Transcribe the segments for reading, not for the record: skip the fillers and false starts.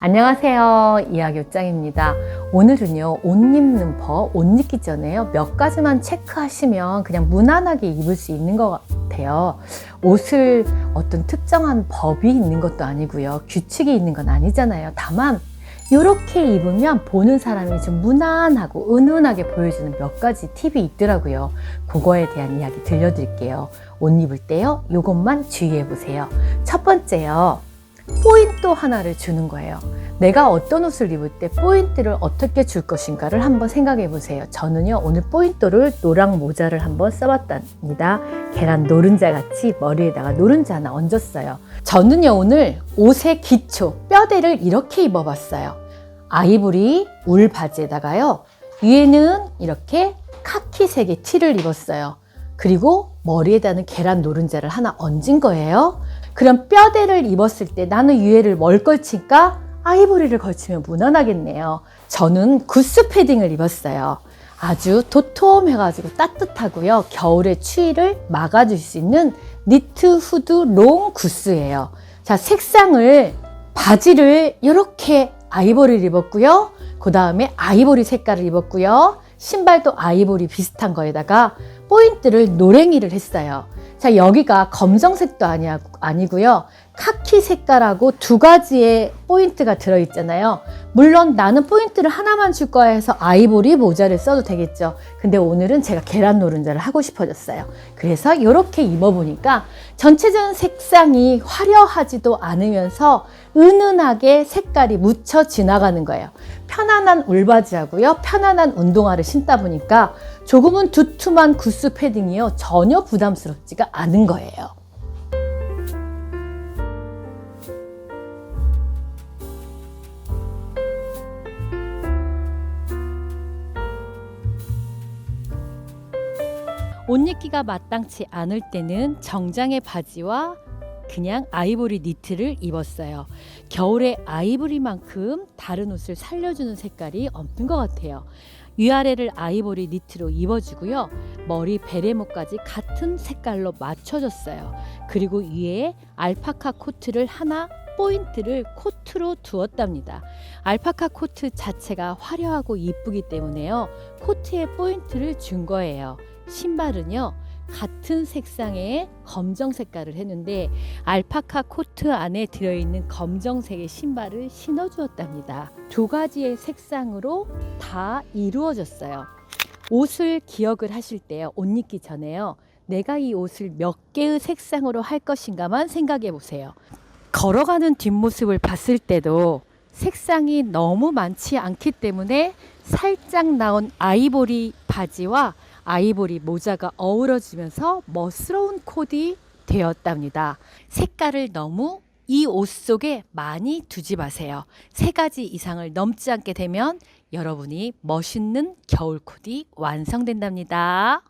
안녕하세요. 이하교장입니다. 오늘은요, 옷 입는 법, 옷 입기 전에요, 몇 가지만 체크하시면 그냥 무난하게 입을 수 있는 것 같아요. 옷을 어떤 특정한 법이 있는 것도 아니고요, 규칙이 있는 건 아니잖아요. 다만 이렇게 입으면 보는 사람이 좀 무난하고 은은하게 보여주는 몇 가지 팁이 있더라고요. 그거에 대한 이야기 들려드릴게요. 옷 입을 때요, 이것만 주의해 보세요. 첫 번째요, 포인트 하나를 주는 거예요. 내가 어떤 옷을 입을 때 포인트를 어떻게 줄 것인가를 한번 생각해 보세요. 저는요, 오늘 포인트를 노랑 모자를 한번 써봤답니다. 계란 노른자 같이 머리에다가 노른자 하나 얹었어요. 저는요, 오늘 옷의 기초, 뼈대를 이렇게 입어봤어요. 아이보리 울 바지에다가요, 위에는 이렇게 카키색의 티를 입었어요. 그리고 머리에다는 계란 노른자를 하나 얹은 거예요. 그럼 뼈대를 입었을 때 나는 위에를 뭘 걸칠까? 아이보리를 걸치면 무난하겠네요. 저는 구스 패딩을 입었어요. 아주 도톰해가지고 따뜻하고요, 겨울의 추위를 막아줄 수 있는 니트 후드 롱 구스예요. 자, 색상을, 바지를 이렇게 아이보리를 입었고요, 그 다음에 아이보리 색깔을 입었고요, 신발도 아이보리 비슷한 거에다가 포인트를 노랭이를 했어요. 자, 여기가 검정색도 아니고요, 카키 색깔하고 두 가지의 포인트가 들어있잖아요. 물론 나는 포인트를 하나만 줄 거야 해서 아이보리 모자를 써도 되겠죠. 근데 오늘은 제가 계란 노른자를 하고 싶어졌어요. 그래서 이렇게 입어보니까 전체적인 색상이 화려하지도 않으면서 은은하게 색깔이 묻혀 지나가는 거예요. 편안한 울바지하고요, 편안한 운동화를 신다 보니까 조금은 두툼한 구스 패딩이요, 전혀 부담스럽지가 않은 거예요. 옷 입기가 마땅치 않을 때는 정장의 바지와 그냥 아이보리 니트를 입었어요. 겨울에 아이보리만큼 다른 옷을 살려주는 색깔이 없는 것 같아요. 위아래를 아이보리 니트로 입어주고요, 머리 베레모까지 같은 색깔로 맞춰줬어요. 그리고 위에 알파카 코트를 하나, 포인트를 코트로 두었답니다. 알파카 코트 자체가 화려하고 이쁘기 때문에요, 코트에 포인트를 준 거예요. 신발은요, 같은 색상의 검정 색깔을 했는데 알파카 코트 안에 들어있는 검정색의 신발을 신어 주었답니다. 두 가지의 색상으로 다 이루어졌어요. 옷을 기억을 하실 때요, 옷 입기 전에요, 내가 이 옷을 몇 개의 색상으로 할 것인가만 생각해 보세요. 걸어가는 뒷모습을 봤을 때도 색상이 너무 많지 않기 때문에 살짝 나온 아이보리 바지와 아이보리 모자가 어우러지면서 멋스러운 코디 되었답니다. 색깔을 너무 이 옷 속에 많이 두지 마세요. 3가지 이상을 넘지 않게 되면 여러분이 멋있는 겨울 코디 완성된답니다.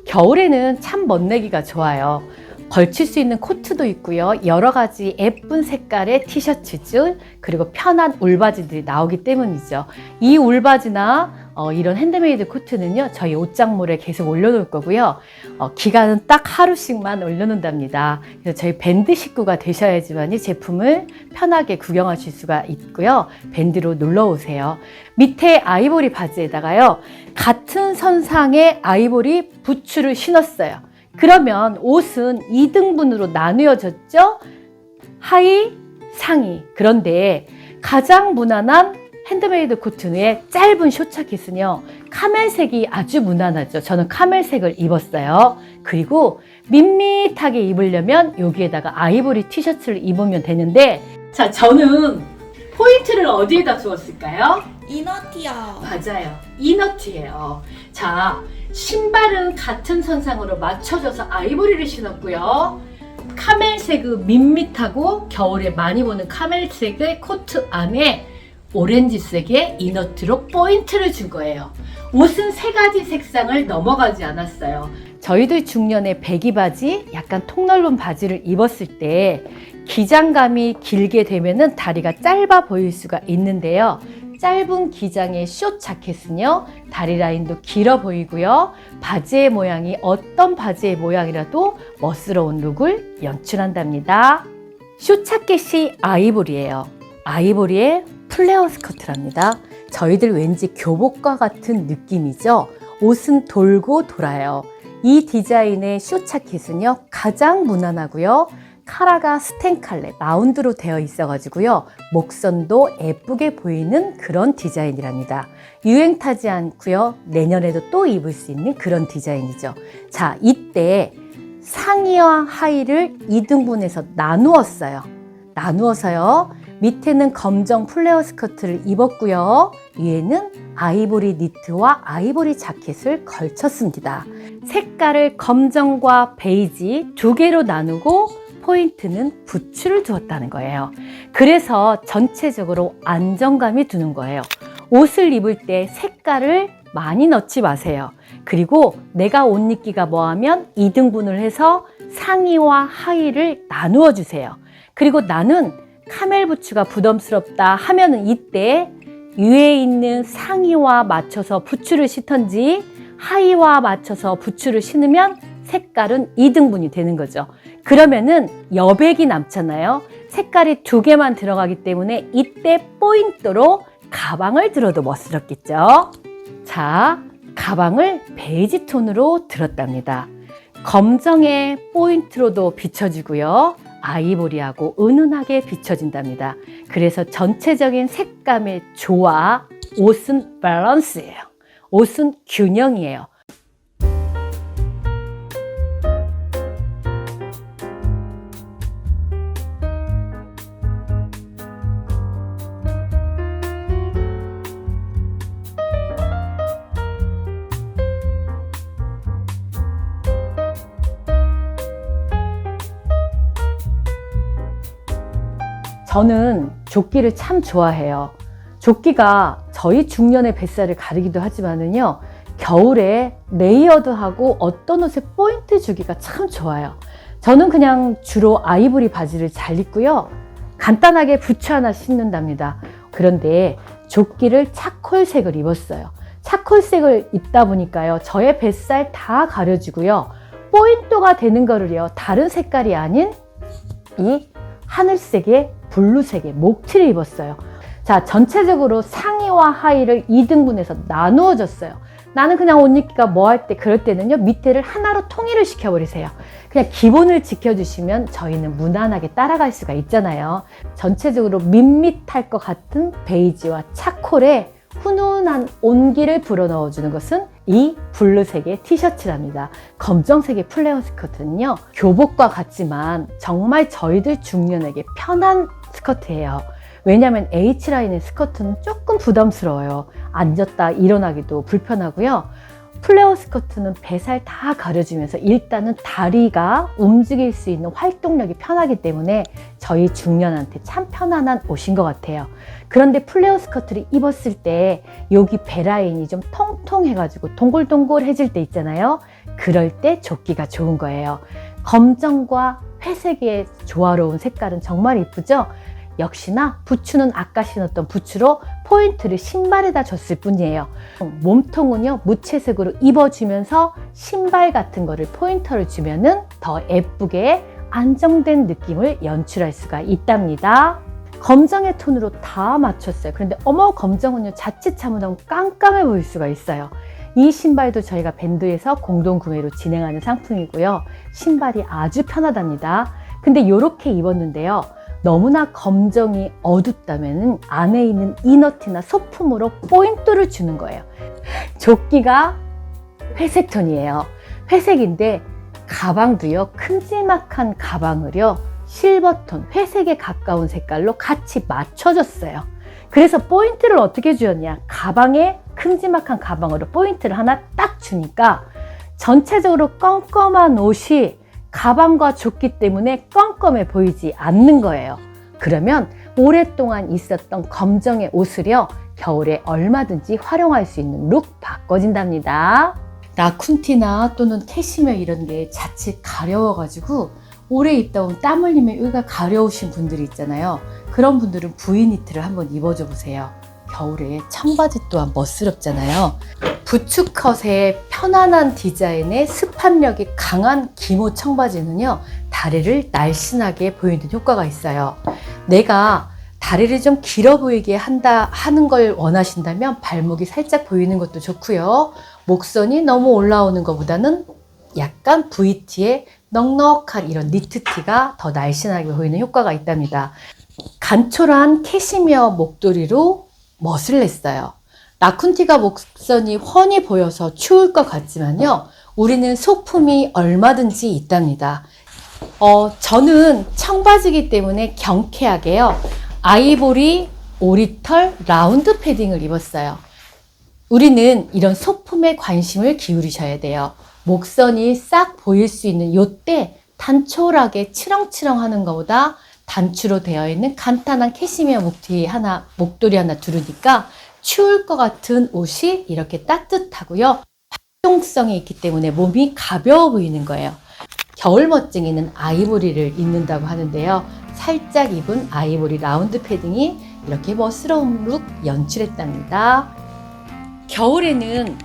겨울에는 참 멋내기가 좋아요. 걸칠 수 있는 코트도 있고요, 여러 가지 예쁜 색깔의 티셔츠들, 그리고 편한 울바지들이 나오기 때문이죠. 이 울바지나 이런 핸드메이드 코트는요, 저희 옷장몰에 계속 올려놓을 거고요, 기간은 딱 하루씩만 올려놓는답니다. 그래서 저희 밴드 식구가 되셔야지만 이 제품을 편하게 구경하실 수가 있고요, 밴드로 놀러 오세요. 밑에 아이보리 바지에다가요, 같은 선상의 아이보리 부츠를 신었어요. 그러면 옷은 2등분으로 나누어졌죠? 하의, 상의. 그런데 가장 무난한 핸드메이드 코트의 짧은 쇼차킷은요, 카멜색이 아주 무난하죠. 저는 카멜색을 입었어요. 그리고 밋밋하게 입으려면 여기에다가 아이보리 티셔츠를 입으면 되는데, 자, 저는 포인트를 어디에다 두었을까요? 이너티어. 맞아요. 이너트예요. 자, 신발은 같은 선상으로 맞춰져서 아이보리를 신었고요, 카멜색의 밋밋하고 겨울에 많이 보는 카멜색의 코트 안에 오렌지색의 이너트로 포인트를 준 거예요. 옷은 3가지 색상을 넘어가지 않았어요. 저희들 중년에 배기 바지, 약간 통 넓은 바지를 입었을 때 기장감이 길게 되면은 다리가 짧아 보일 수가 있는데요, 짧은 기장의 숏 자켓은요, 다리 라인도 길어 보이고요. 바지의 모양이 어떤 바지의 모양이라도 멋스러운 룩을 연출한답니다. 숏 자켓이 아이보리예요. 아이보리의 플레어 스커트랍니다. 저희들 왠지 교복과 같은 느낌이죠. 옷은 돌고 돌아요. 이 디자인의 숏 자켓은요, 가장 무난하고요. 카라가 스텐칼레 라운드로 되어 있어가지고요, 목선도 예쁘게 보이는 그런 디자인이랍니다. 유행 타지 않고요, 내년에도 또 입을 수 있는 그런 디자인이죠. 자, 이때 상의와 하의를 2등분해서 나누어서요. 밑에는 검정 플레어 스커트를 입었고요, 위에는 아이보리 니트와 아이보리 자켓을 걸쳤습니다. 색깔을 검정과 베이지 두 개로 나누고 포인트는 부츠를 두었다는 거예요. 그래서 전체적으로 안정감이 드는 거예요. 옷을 입을 때 색깔을 많이 넣지 마세요. 그리고 내가 옷 입기가 뭐하면 2등분을 해서 상의와 하의를 나누어 주세요. 그리고 나는 카멜 부츠가 부담스럽다 하면은 이때 위에 있는 상의와 맞춰서 부츠를 신던지 하의와 맞춰서 부츠를 신으면 색깔은 2등분이 되는 거죠. 그러면은 여백이 남잖아요. 색깔이 두 개만 들어가기 때문에 이때 포인트로 가방을 들어도 멋스럽겠죠. 자, 가방을 베이지 톤으로 들었답니다. 검정의 포인트로도 비춰지고요, 아이보리하고 은은하게 비춰진답니다. 그래서 전체적인 색감의 조화, 옷은 밸런스예요. 옷은 균형이에요. 저는 조끼를 참 좋아해요. 조끼가 저희 중년의 뱃살을 가리기도 하지만은요, 겨울에 레이어드하고 어떤 옷에 포인트 주기가 참 좋아요. 저는 그냥 주로 아이보리 바지를 잘 입고요, 간단하게 부츠 하나 신는답니다. 그런데 조끼를 차콜색을 입었어요. 차콜색을 입다 보니까요, 저의 뱃살 다 가려지고요, 포인트가 되는 거를요, 다른 색깔이 아닌 이 하늘색의 블루색의 목티를 입었어요. 자, 전체적으로 상의와 하의를 2등분해서 나누어 줬어요. 나는 그냥 옷 입기가 뭐 할 때, 그럴 때는요, 밑에를 하나로 통일을 시켜버리세요. 그냥 기본을 지켜주시면 저희는 무난하게 따라갈 수가 있잖아요. 전체적으로 밋밋할 것 같은 베이지와 차콜에 훈훈한 온기를 불어넣어주는 것은 이 블루색의 티셔츠랍니다. 검정색의 플레어 스커트는요, 교복과 같지만 정말 저희들 중년에게 편한 스커트예요. 왜냐하면 H라인의 스커트는 조금 부담스러워요. 앉았다 일어나기도 불편하고요. 플레어 스커트는 배살 다 가려주면서 일단은 다리가 움직일 수 있는 활동력이 편하기 때문에 저희 중년한테 참 편안한 옷인 것 같아요. 그런데 플레어 스커트를 입었을 때 여기 배 라인이 좀 통통해가지고 동글동글해질 때 있잖아요. 그럴 때 조끼가 좋은 거예요. 검정과 회색의 조화로운 색깔은 정말 이쁘죠? 역시나 부츠는 아까 신었던 부츠로 포인트를 신발에다 줬을 뿐이에요. 몸통은요, 무채색으로 입어주면서 신발 같은 거를 포인터를 주면은 더 예쁘게 안정된 느낌을 연출할 수가 있답니다. 검정의 톤으로 다 맞췄어요. 그런데 어머, 검정은요, 자칫 잘못하면 깜깜해 보일 수가 있어요. 이 신발도 저희가 밴드에서 공동 구매로 진행하는 상품이고요. 신발이 아주 편하답니다. 근데 이렇게 입었는데요, 너무나 검정이 어둡다면 안에 있는 이너티나 소품으로 포인트를 주는 거예요. 조끼가 회색 톤이에요. 회색인데 가방도요, 큼지막한 가방을요, 실버톤, 회색에 가까운 색깔로 같이 맞춰줬어요. 그래서 포인트를 어떻게 주었냐, 가방에 큼지막한 가방으로 포인트를 하나 딱 주니까 전체적으로 껌껌한 옷이 가방과 조끼 때문에 껌껌해 보이지 않는 거예요. 그러면 오랫동안 있었던 검정의 옷을요, 겨울에 얼마든지 활용할 수 있는 룩 바꿔진답니다. 라쿤티나 또는 캐시미어 이런 게 자칫 가려워가지고 오래 입다 보면 땀 흘리면 여기가 가려우신 분들이 있잖아요. 그런 분들은 V니트를 한번 입어줘 보세요. 겨울에 청바지 또한 멋스럽잖아요. 부츠컷의 편안한 디자인의 습한력이 강한 기모 청바지는요, 다리를 날씬하게 보이는 효과가 있어요. 내가 다리를 좀 길어 보이게 하는 걸 원하신다면 발목이 살짝 보이는 것도 좋고요. 목선이 너무 올라오는 것보다는 약간 VT의 넉넉한 이런 니트티가 더 날씬하게 보이는 효과가 있답니다. 간촐한 캐시미어 목도리로 멋을 냈어요. 라쿤티가 목선이 훤히 보여서 추울 것 같지만요, 우리는 소품이 얼마든지 있답니다. 저는 청바지이기 때문에 경쾌하게요, 아이보리 오리털 라운드 패딩을 입었어요. 우리는 이런 소품에 관심을 기울이셔야 돼요. 목선이 싹 보일 수 있는 요때 단촐하게 치렁치렁 하는 것보다 단추로 되어 있는 간단한 캐시미어 목도리 하나 두르니까 추울 것 같은 옷이 이렇게 따뜻하고요, 활동성이 있기 때문에 몸이 가벼워 보이는 거예요. 겨울 멋쟁이는 아이보리를 입는다고 하는데요, 살짝 입은 아이보리 라운드 패딩이 이렇게 멋스러운 룩 연출했답니다. 겨울에는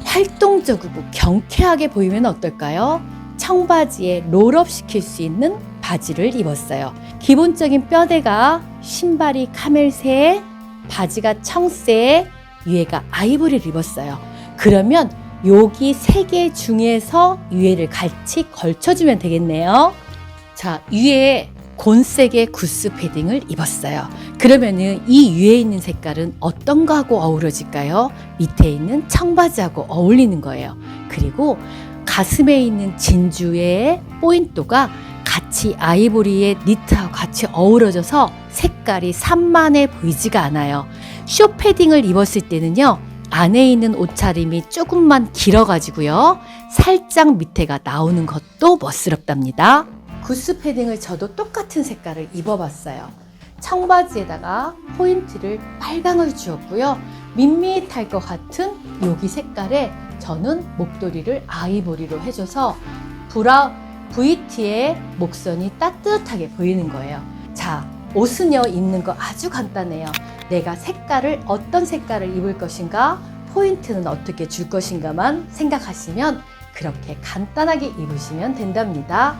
활동적이고 경쾌하게 보이면 어떨까요? 청바지에 롤업 시킬 수 있는 바지를 입었어요. 기본적인 뼈대가 신발이 카멜색, 바지가 청색, 위에가 아이보리를 입었어요. 그러면 여기 세 개 중에서 위에를 같이 걸쳐주면 되겠네요. 자, 위에 곤색의 구스 패딩을 입었어요. 그러면은 이 위에 있는 색깔은 어떤 거하고 어우러질까요? 밑에 있는 청바지하고 어울리는 거예요. 그리고 가슴에 있는 진주의 포인트가 같이 아이보리의 니트하고 같이 어우러져서 색깔이 산만해 보이지가 않아요. 쇼 패딩을 입었을 때는요, 안에 있는 옷차림이 조금만 길어가지고요, 살짝 밑에가 나오는 것도 멋스럽답니다. 구스 패딩을 저도 똑같은 색깔을 입어봤어요. 청바지에다가 포인트를 빨강을 주었고요, 밋밋할 것 같은 여기 색깔에 저는 목도리를 아이보리로 해줘서 VT의 목선이 따뜻하게 보이는 거예요. 자, 옷은요, 입는 거 아주 간단해요. 내가 어떤 색깔을 입을 것인가, 포인트는 어떻게 줄 것인가만 생각하시면 그렇게 간단하게 입으시면 된답니다.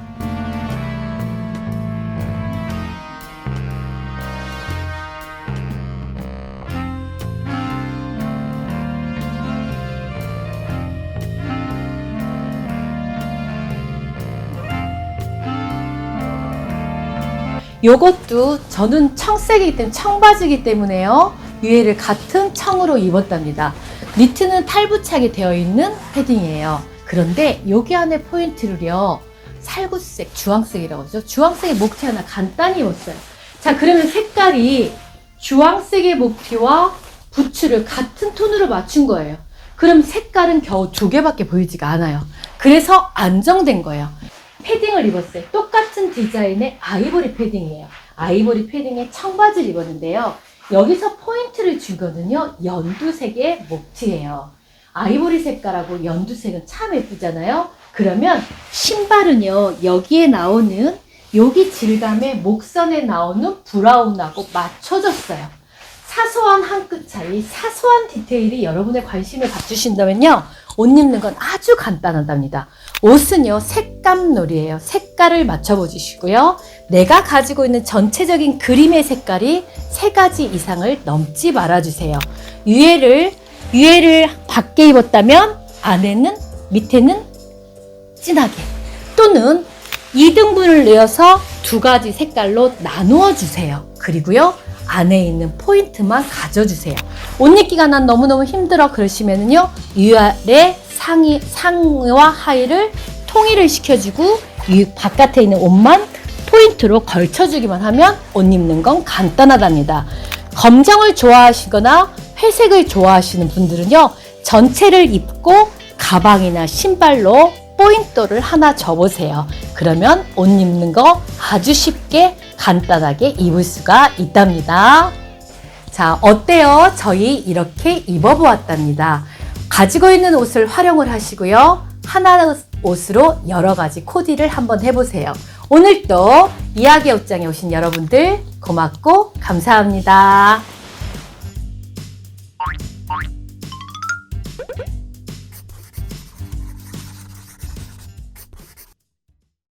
요것도 저는 청색이기 때문에, 청바지이기 때문에요, 위에를 같은 청으로 입었답니다. 니트는 탈부착이 되어 있는 패딩이에요. 그런데 여기 안에 포인트를요, 살구색, 주황색이라고 하죠. 주황색의 목티 하나 간단히 입었어요. 자, 그러면 색깔이 주황색의 목티와 부츠를 같은 톤으로 맞춘 거예요. 그럼 색깔은 겨우 2개밖에 보이지가 않아요. 그래서 안정된 거예요. 패딩을 입었어요. 똑같은 디자인의 아이보리 패딩이에요. 아이보리 패딩에 청바지를 입었는데요, 여기서 포인트를 주거든요, 연두색의 목티예요. 아이보리 색깔하고 연두색은 참 예쁘잖아요. 그러면 신발은요, 여기에 나오는 여기 질감의 목선에 나오는 브라운하고 맞춰졌어요. 사소한 한 끗 차이, 사소한 디테일이 여러분의 관심을 갖추신다면요, 옷 입는 건 아주 간단하답니다. 옷은요, 색감놀이에요. 색깔을 맞춰보시고요, 내가 가지고 있는 전체적인 그림의 색깔이 3가지 이상을 넘지 말아주세요. 위에를 밝게 입었다면 밑에는 진하게, 또는 2등분을 내어서 2가지 색깔로 나누어 주세요. 그리고요, 안에 있는 포인트만 가져주세요. 옷 입기가 난 너무너무 힘들어 그러시면은요, 위아래 상의와 하의를 통일을 시켜주고 바깥에 있는 옷만 포인트로 걸쳐주기만 하면 옷 입는 건 간단하답니다. 검정을 좋아하시거나 회색을 좋아하시는 분들은요, 전체를 입고 가방이나 신발로 포인트를 하나 접으세요. 그러면 옷 입는 거 아주 쉽게 간단하게 입을 수가 있답니다. 자, 어때요? 저희 이렇게 입어보았답니다. 가지고 있는 옷을 활용을 하시고요, 하나 옷으로 여러 가지 코디를 한번 해보세요. 오늘도 이야기 옷장에 오신 여러분들 고맙고 감사합니다.